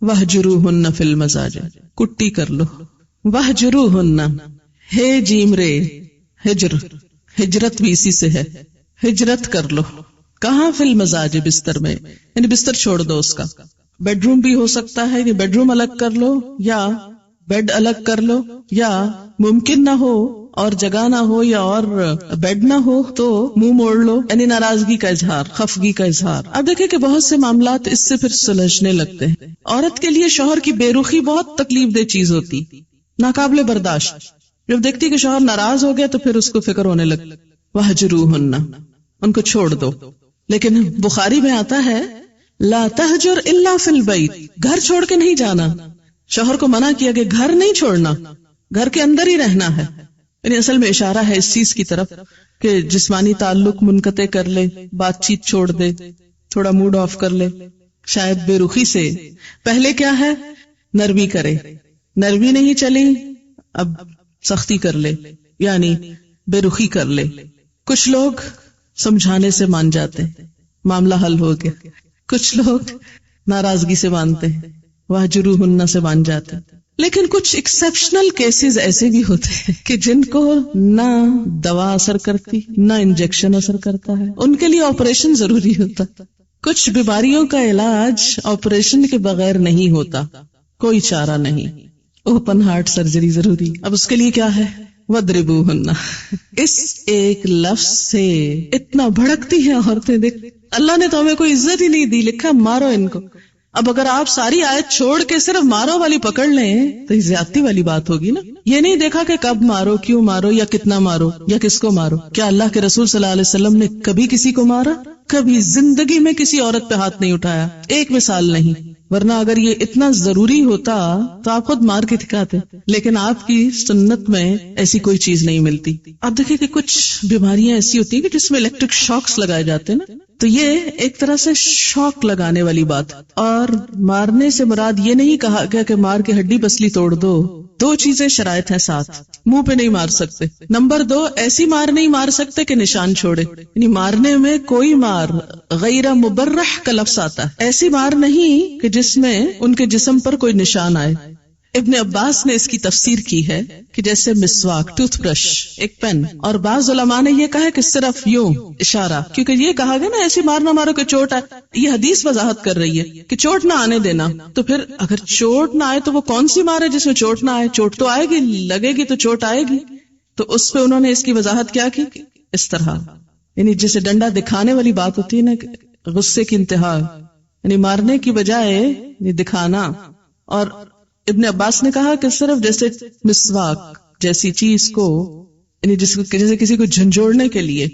وہجروہن فی المضاجع، کٹی کر لو، وہجروہن، ہے جیم رے، ہجر، ہجرت بھی اسی سے ہے، ہجرت کر لو، کہاں؟ فی المضاجع، بستر میں، یعنی بستر چھوڑ دو اس کا۔ بیڈ روم بھی ہو سکتا ہے کہ بیڈ روم الگ کر لو، یا بیڈ الگ کر لو، یا ممکن نہ ہو اور جگہ نہ ہو یا اور بیڈ نہ ہو تو منہ موڑ لو، یعنی ناراضگی کا اظہار، خفگی کا اظہار. اب دیکھیں کہ بہت سے معاملات اس سے پھر سلجھنے لگتے ہیں. عورت کے لیے شوہر کی بے رخی بہت تکلیف دہ چیز ہوتی، ناقابل برداشت. جب دیکھتی کہ شوہر ناراض ہو گیا تو پھر اس کو فکر ہونے لگتی، وَہْجُرُوهُنَّ، ان کو چھوڑ دو. لیکن بخاری میں آتا ہے لا تہجر الا فی البیت، گھر چھوڑ کے نہیں جانا. شوہر کو منع کیا کہ گھر نہیں چھوڑنا، گھر کے اندر ہی رہنا ہے. یعنی اصل میں اشارہ ہے اس چیز کی طرف کہ جسمانی تعلق منقطع کر لے، بات چیت چھوڑ دے، تھوڑا موڈ آف کر لے، شاید بے رخی سے. پہلے کیا ہے، نرمی کرے، نرمی نہیں چلی اب سختی کر لے، یعنی بے رخی کر لے. کچھ لوگ سمجھانے سے مان جاتے ہیں، معاملہ حل ہو گیا. کچھ لوگ ناراضگی سے مانتے ہیں، وَہْجُرُوهُنَّ سے مان جاتے ہیں. لیکن کچھ ایکسیپشنل کیسز ایسے بھی ہوتے ہیں کہ جن کو نہ دوا اثر کرتی نہ انجیکشن اثر کرتا ہے، ان کے لیے آپریشن ضروری ہوتا. کچھ بیماریوں کا علاج آپریشن کے بغیر نہیں ہوتا، کوئی چارہ نہیں، اوپن ہارٹ سرجری ضروری. اب اس کے لیے کیا ہے، وَاضْرِبُوهُنَّ. اس ایک لفظ سے اتنا بھڑکتی ہیں عورتیں. دیکھ اللہ نے تو ہمیں کوئی عزت ہی نہیں دی، لکھا مارو ان کو. اب اگر آپ ساری آیت چھوڑ کے صرف مارو والی پکڑ لیں تو یہ زیادتی والی بات ہوگی نا. یہ نہیں دیکھا کہ کب مارو، کیوں مارو، یا کتنا مارو، یا کس کو مارو. کیا اللہ کے رسول صلی اللہ علیہ وسلم نے کبھی کسی کو مارا؟ کبھی زندگی میں کسی عورت پہ ہاتھ نہیں اٹھایا، ایک مثال نہیں. ورنہ اگر یہ اتنا ضروری ہوتا تو آپ خود مار کے دکھاتے، لیکن آپ کی سنت میں ایسی کوئی چیز نہیں ملتی. آپ دیکھیں کہ کچھ بیماریاں ایسی ہوتی ہیں کہ جس میں الیکٹرک شاکس لگائے جاتے ہیں نا، تو یہ ایک طرح سے شوق لگانے والی بات. اور مارنے سے مراد یہ نہیں کہا گیا کہ مار کے ہڈی پسلی توڑ دو. دو چیزیں شرائط ہیں ساتھ. منہ پہ نہیں مار سکتے. نمبر 2، ایسی مار نہیں مار سکتے کہ نشان چھوڑے. یعنی مارنے میں کوئی مار غیر مبرح کا لفظ آتا ہے، ایسی مار نہیں کہ جس میں ان کے جسم پر کوئی نشان آئے. ابن عباس نے اس کی تفسیر کی ہے کہ جیسے مسواک، ٹوتھ برش، ایک پین. اور بعض علماء نے یہ کہا کہ صرف یوں اشارہ، کیونکہ یہ کہا گیا نا ایسی مار نہ مارو کہ چوٹ آئے. یہ حدیث وضاحت کر رہی ہے کہ چوٹ نہ آنے دینا. تو پھر اگر چوٹ نہ آئے تو وہ کون سی مار ہے جس میں چوٹ نہ آئے؟ چوٹ تو آئے گی، لگے گی تو چوٹ آئے گی. تو اس پہ انہوں نے اس کی وضاحت کیا کی، اس طرح. یعنی جیسے ڈنڈا دکھانے والی بات ہوتی ہے نا، غصے کی انتہا، یعنی مارنے کی بجائے دکھانا. اور ابن عباس نے کہا کہ صرف جیسے مسواک جیسی چیز کو، یعنی جیسے کسی کو جھنجھوڑنے کے لیے،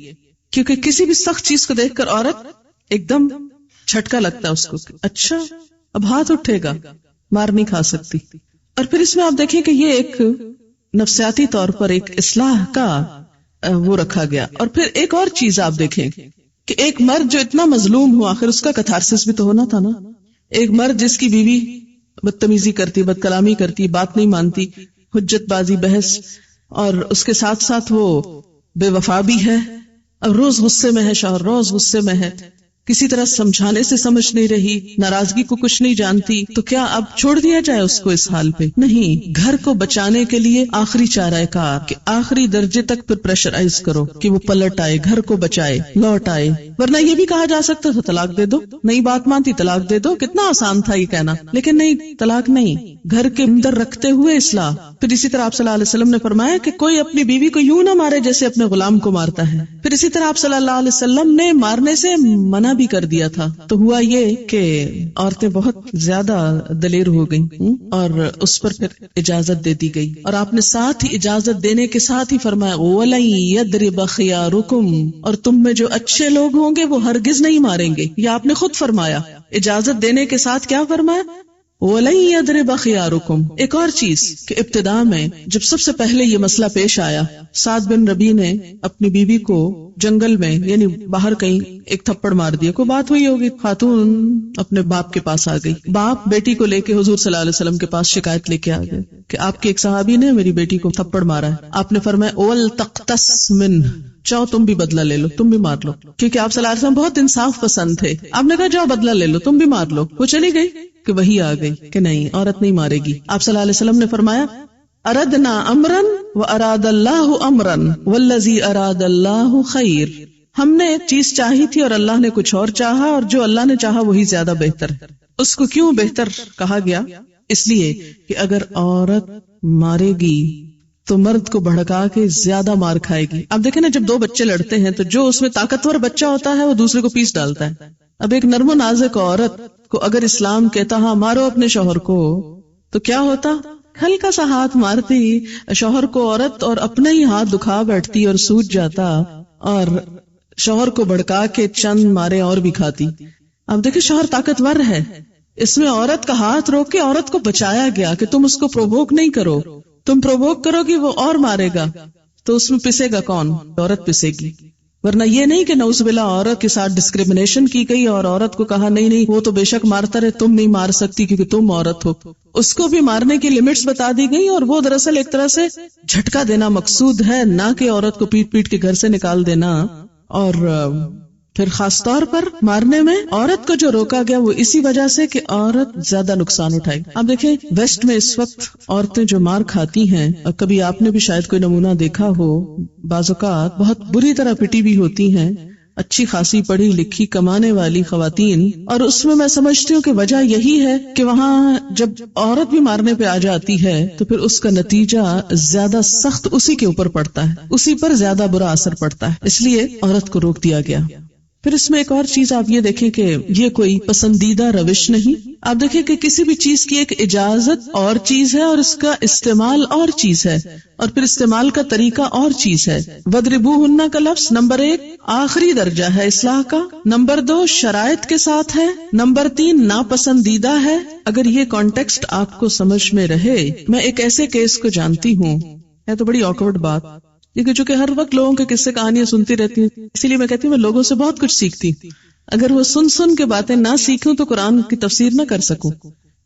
کیونکہ کسی بھی سخت چیز کو دیکھ کر عورت ایک دم جھٹکا لگتا ہے اس کو، اچھا اب ہاتھ اٹھے گا، مار نہیں کھا سکتی. اور پھر اس میں آپ دیکھیں کہ یہ ایک نفسیاتی طور پر ایک اصلاح کا وہ رکھا گیا. اور پھر ایک اور چیز آپ دیکھیں کہ ایک مرد جو اتنا مظلوم ہو، آخر اس کا کتھارسس بھی تو ہونا تھا نا. ایک مرد جس کی بیوی بدتمیزی کرتی، بد کلامی کرتی، بات نہیں مانتی، حجت بازی، بحث، اور اس کے ساتھ ساتھ وہ بے وفا بھی ہے، اور روز غصے میں ہے، شوہر روز غصے میں ہے، کسی طرح سمجھانے سے سمجھ نہیں رہی، ناراضگی کو کچھ نہیں جانتی. تو کیا اب چھوڑ دیا جائے اس کو اس حال پہ؟ نہیں. گھر کو بچانے کے لیے آخری چارہ کار کہ آخری درجے تک پھر پریشرائز کرو کہ وہ پلٹ آئے، گھر کو بچائے، لوٹ آئے. ورنہ یہ بھی کہا جا سکتا تھا طلاق دے دو، نہیں بات مانتی طلاق دے دو، کتنا آسان تھا یہ کہنا. لیکن نہیں، طلاق نہیں، گھر کے اندر رکھتے ہوئے اصلاح. پھر اسی طرح آپ صلی اللہ علیہ وسلم نے فرمایا کہ کوئی اپنی بیوی کو یوں نہ مارے جیسے اپنے غلام کو مارتا ہے. پھر اسی طرح آپ صلی اللہ علیہ وسلم نے مارنے سے منع بھی کر دیا تھا. تو ہوا یہ کہ عورتیں بہت زیادہ دلیر ہو گئیں اور اس پر پھر اجازت دے دی گئی. اور آپ نے ساتھ ہی اجازت دینے کے ساتھ ہی فرمایا وَلَن يَضْرِبَ خِيَارُكُمْ، اور تم میں جو اچھے لوگ ہوں گے وہ ہرگز نہیں ماریں گے. یہ آپ نے خود فرمایا. اجازت دینے کے ساتھ کیا فرمایا، وَلَن يَضْرِبَ خِيَارُكُمْ. ایک اور چیز کہ ابتداء میں جب سب سے پہلے یہ مسئلہ پیش آیا، سعد بن ربیع نے اپنی بیوی کو جنگل میں یعنی باہر کہیں ایک تھپڑ مار دیا. کوئی بات ہوئی ہوگی، خاتون اپنے باپ کے پاس آ گئی. باپ بیٹی کو لے کے حضور صلی اللہ علیہ وسلم کے پاس شکایت لے کے آ گئے کہ آپ کے ایک صحابی نے میری بیٹی کو تھپڑ مارا ہے. آپ نے فرمایا وَلْتَقْتَسْ مِنْهُ، چاہو تم بھی بدلہ لے لو، تم بھی مار لو. کیونکہ آپ صلی اللہ علیہ وسلم بہت انصاف پسند تھے. آپ نے کہا جاؤ بدلہ لے لو، تم بھی مار لو. وہ چلی گئی کہ وہی آ گئی کہ نہیں، عورت نہیں مارے گی. آپ صلی اللہ علیہ وسلم نے فرمایا اردنا امرا واراد اللہ امرا والذی اراد اللہ خیر. ہم نے چیز چاہی تھی اور اللہ نے کچھ اور چاہا، اور جو اللہ نے چاہا وہی زیادہ بہتر ہے. اس کو کیوں بہتر کہا گیا؟ اس لیے کہ اگر عورت مارے گی تو مرد کو بھڑکا کے زیادہ مار کھائے گی. اب دیکھیں نا، جب دو بچے لڑتے ہیں تو جو اس میں طاقتور بچہ ہوتا ہے وہ دوسرے کو پیس ڈالتا ہے. اب ایک نرم و نازک عورت کو اگر اسلام کہتا ہاں مارو اپنے شوہر کو، تو کیا ہوتا؟ ہلکا سا ہاتھ مارتی شوہر کو عورت اور اپنا ہی ہاتھ دکھا بیٹھتی اور سوج جاتا اور شوہر کو بھڑکا کے چند مارے اور بھی کھاتی. اب دیکھیں شوہر طاقتور ہے، اس میں عورت کا ہاتھ روک کے عورت کو بچایا گیا کہ تم اس کو پرووک نہیں کرو، تم پرووک کرو گی وہ اور مارے گا، تو اس میں پسے گا کون؟ عورت پسے گی. ورنہ یہ نہیں کہ نعوذ باللہ عورت کے ساتھ ڈسکریمنیشن کی گئی اور عورت کو کہا نہیں نہیں وہ تو بے شک مارتا رہے، تم نہیں مار سکتی کیونکہ تم عورت ہو. اس کو بھی مارنے کی لمٹس بتا دی گئی، اور وہ دراصل ایک طرح سے جھٹکا دینا مقصود ہے، نہ کہ عورت کو پیٹ پیٹ کے گھر سے نکال دینا. اور پھر خاص طور پر مارنے میں عورت کو جو روکا گیا وہ اسی وجہ سے کہ عورت زیادہ نقصان اٹھائے. اب دیکھیں ویسٹ میں اس وقت عورتیں جو مار کھاتی ہیں، اور کبھی آپ نے بھی شاید کوئی نمونہ دیکھا ہو، بعض اوقات بہت بری طرح پٹی بھی ہوتی ہیں اچھی خاصی پڑھی لکھی کمانے والی خواتین. اور اس میں میں سمجھتی ہوں کہ وجہ یہی ہے کہ وہاں جب عورت بھی مارنے پہ آ جاتی ہے تو پھر اس کا نتیجہ زیادہ سخت اسی کے اوپر پڑتا ہے، اسی پر زیادہ برا اثر پڑتا ہے، اس لیے عورت کو روک دیا گیا. پھر اس میں ایک اور چیز آپ یہ دیکھیں کہ یہ کوئی پسندیدہ روش نہیں. آپ دیکھیں کہ کسی بھی چیز کی ایک اجازت اور چیز ہے اور اس کا استعمال اور چیز ہے، اور پھر استعمال کا طریقہ اور چیز ہے. وَضْرِبُوهُنَّ کا لفظ نمبر 1 آخری درجہ ہے اصلاح کا، نمبر 2 شرائط کے ساتھ ہے، نمبر 3 ناپسندیدہ ہے. اگر یہ کانٹیکسٹ آپ کو سمجھ میں رہے، میں ایک ایسے کیس کو جانتی ہوں، ہے تو بڑی آکورڈ بات، کیونکہ چونکہ ہر وقت لوگوں کے قصے کہانیاں سنتی رہتی ہیں، اسی لیے میں کہتی ہوں میں لوگوں سے بہت کچھ سیکھتی. اگر وہ سن کے باتیں نہ سیکھوں تو قرآن کی تفسیر نہ کر سکوں،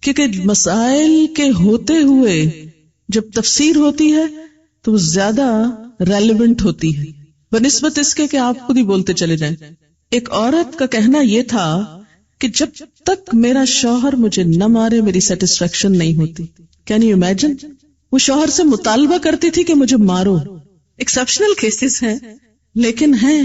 کیونکہ مسائل کے ہوتے ہوئے جب تفسیر ہوتی ہے تو وہ زیادہ ریلیونٹ ہوتی ہے بنسبت اس کے کہ آپ خود ہی بولتے چلے جائیں. ایک عورت کا کہنا یہ تھا کہ جب تک میرا شوہر مجھے نہ مارے میری سیٹسفیکشن نہیں ہوتی. Can you imagine? وہ شوہر سے مطالبہ کرتی تھی کہ مجھے مارو. ایکسپشنل کیسز ہیں لیکن ہیں.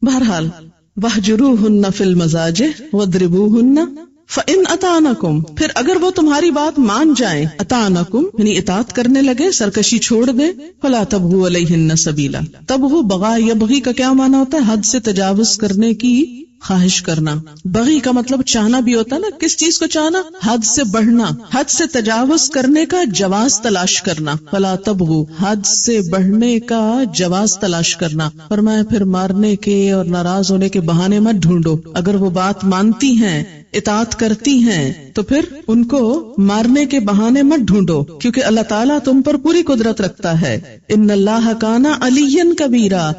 بہرحال وَاهْجُرُوهُنَّ فِي الْمَضَاجِعِ وَاضْرِبُوهُنَّ فَإِنْ أَطَاعْنَكُمْ، پھر اگر وہ تمہاری بات مان جائیں، اطاعنکم یعنی اطاعت کرنے لگے، سرکشی چھوڑ دیں، فَلَا تَبْغُوا عَلَيْهِنَّ سَبِيلًا. تبغوا بغا، یبغی کا کیا معنی ہوتا ہے؟ حد سے تجاوز کرنے کی خواہش کرنا. بغی کا مطلب چاہنا بھی ہوتا ہے نا، کس چیز کو چاہنا؟ حد سے بڑھنا، حد سے تجاوز کرنے کا جواز تلاش کرنا. فلا تبغوا، حد سے بڑھنے کا جواز تلاش کرنا. فرمایا پھر مارنے کے اور ناراض ہونے کے بہانے مت ڈھونڈو. اگر وہ بات مانتی ہیں، اطاعت کرتی ہیں، تو پھر ان کو مارنے کے بہانے مت ڈھونڈو، کیونکہ اللہ تعالیٰ تم پر پوری قدرت رکھتا ہے. ان اللہ کان علیٰ کبیرا،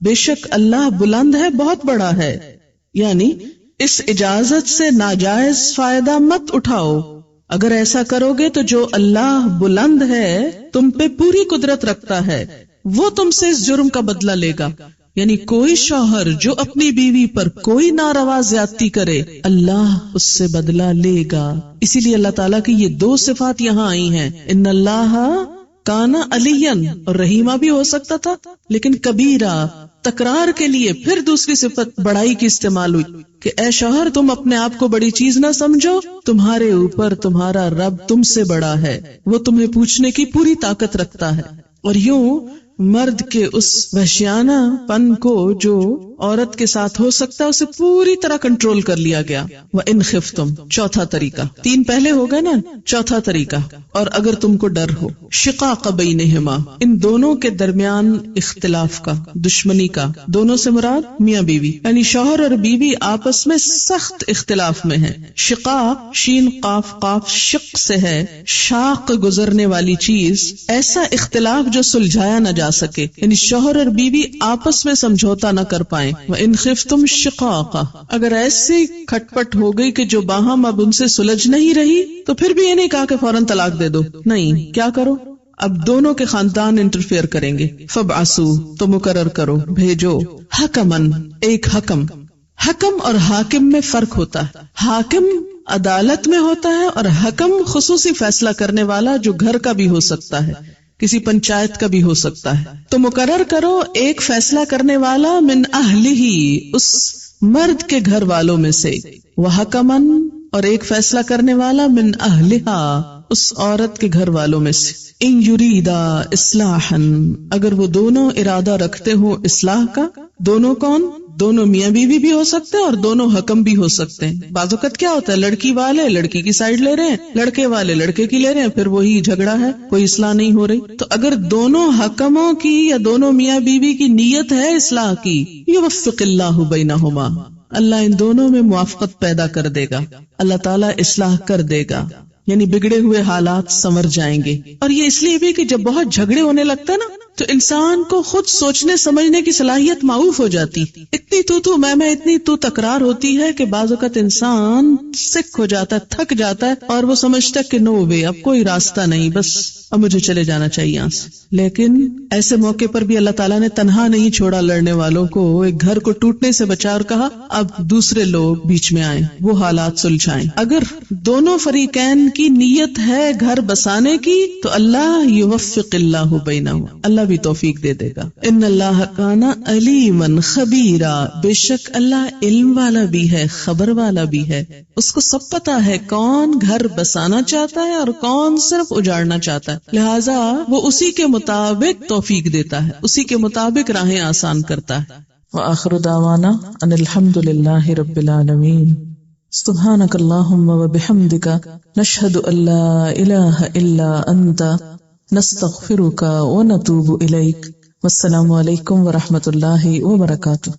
بے شک اللہ بلند ہے، بہت بڑا ہے. یعنی اس اجازت سے ناجائز فائدہ مت اٹھاؤ. اگر ایسا کرو گے تو جو اللہ بلند ہے، تم پہ پوری قدرت رکھتا ہے، وہ تم سے اس جرم کا بدلہ لے گا. یعنی کوئی شوہر جو اپنی بیوی پر کوئی ناروا زیادتی کرے، اللہ اس سے بدلہ لے گا. اسی لیے اللہ تعالیٰ کی یہ 2 صفات یہاں آئی ہیں. ان اللہ کانا علیًا، اور رحیمہ بھی ہو سکتا تھا لیکن کبیرہ تکرار کے لیے. پھر دوسری صفت بڑائی کی استعمال ہوئی کہ اے شوہر تم اپنے آپ کو بڑی چیز نہ سمجھو، تمہارے اوپر تمہارا رب تم سے بڑا ہے، وہ تمہیں پوچھنے کی پوری طاقت رکھتا ہے. اور یوں مرد کے اس وحشیانہ پن کو جو عورت کے ساتھ ہو سکتا ہے اسے پوری طرح کنٹرول کر لیا گیا. وَإِنْ خِفْتُمْ، چوتھا طریقہ. 3 پہلے ہو گئے نا، چوتھا طریقہ. اور اگر تم کو ڈر ہو، شقاق بینہما، ان دونوں کے درمیان اختلاف کا، دشمنی کا. دونوں سے مراد میاں بیوی، یعنی شوہر اور بیوی آپس میں سخت اختلاف میں ہیں. شقاق شین قاف قاف شق سے ہے، شاق گزرنے والی چیز. ایسا اختلاف جو سلجھایا نہ جا سکے، یعنی شوہر اور بیوی آپس میں سمجھوتا نہ کر پائیں. وَإِنْ خِفْتُمْ شِقَاقًا، اگر ایسی کھٹ پٹ ہو گئی کہ جو باہم اب ان سے سلجھ نہیں رہی، تو پھر بھی یہ نہیں کہا کہ فوراً طلاق دے دو. نہیں، کیا کرو؟ اب دونوں کے خاندان انٹرفیئر کریں گے. فَبْعَثُوا، تو مقرر کرو، بھیجو، حکمن، ایک حکم. حکم اور حاکم میں فرق ہوتا ہے. حاکم عدالت میں ہوتا ہے اور حکم خصوصی فیصلہ کرنے والا جو گھر کا بھی ہو سکتا ہے، کسی پنچایت کا بھی ہو سکتا ہے. تو مقرر کرو ایک فیصلہ کرنے والا من اہلہ، اس مرد کے گھر والوں میں سے، وحکمن، اور ایک فیصلہ کرنے والا من اہلہا، اس عورت کے گھر والوں میں سے، ان یریدا اصلاحا، اگر وہ دونوں ارادہ رکھتے ہوں اصلاح کا، دونوں کون؟ دونوں میاں بیوی بھی ہو سکتے ہیں اور دونوں حکم بھی ہو سکتے ہیں۔ بعض اوقات کیا ہوتا ہے، لڑکی والے لڑکی کی سائیڈ لے رہے ہیں، لڑکے والے لڑکے کی لے رہے ہیں، پھر وہی جھگڑا ہے، کوئی اصلاح نہیں ہو رہی۔ تو اگر دونوں حکموں کی یا دونوں میاں بیوی کی نیت ہے اصلاح کی، یوفق اللہ بینہما، اللہ ان دونوں میں موافقت پیدا کر دے گا، اللہ تعالیٰ اصلاح کر دے گا، یعنی بگڑے ہوئے حالات سنور جائیں گے۔ اور یہ اس لیے بھی کہ جب بہت جھگڑے ہونے لگتا ہے نا تو انسان کو خود سوچنے سمجھنے کی صلاحیت معوف ہو جاتی، اتنی تو میں اتنی تو تکرار ہوتی ہے کہ بعض اوقات انسان سک ہو جاتا ہے، تھک جاتا ہے، اور وہ سمجھتا ہے کہ نو وے، اب کوئی راستہ نہیں، بس اب مجھے چلے جانا چاہیے یہاں سے۔ لیکن ایسے موقع پر بھی اللہ تعالیٰ نے تنہا نہیں چھوڑا لڑنے والوں کو، ایک گھر کو ٹوٹنے سے بچا اور کہا اب دوسرے لوگ بیچ میں آئیں، وہ حالات سلجھائیں۔ اگر دونوں فریقین کی نیت ہے گھر بسانے کی تو اللہ یوفق اللہ بینہم، اللہ بھی توفیق دے دے گا۔ ان اللہ کان علیما خبیرا، بے شک اللہ علم والا بھی ہے، خبر والا بھی ہے، اس کو سب پتا ہے کون گھر بسانا چاہتا ہے اور کون صرف اجاڑنا چاہتا ہے، لہٰذا وہ اسی کے مطابق توفیق دیتا ہے، اسی کے مطابق راہیں آسان کرتا ہے۔ وآخر دعوانا ان الحمد للہ رب العالمین۔ سبحانک اللہم وبحمدک، نشہد ان لا الہ الا انت، نستغفرک ونتوب الیک۔ والسلام علیکم ورحمۃ اللہ وبرکاتہ۔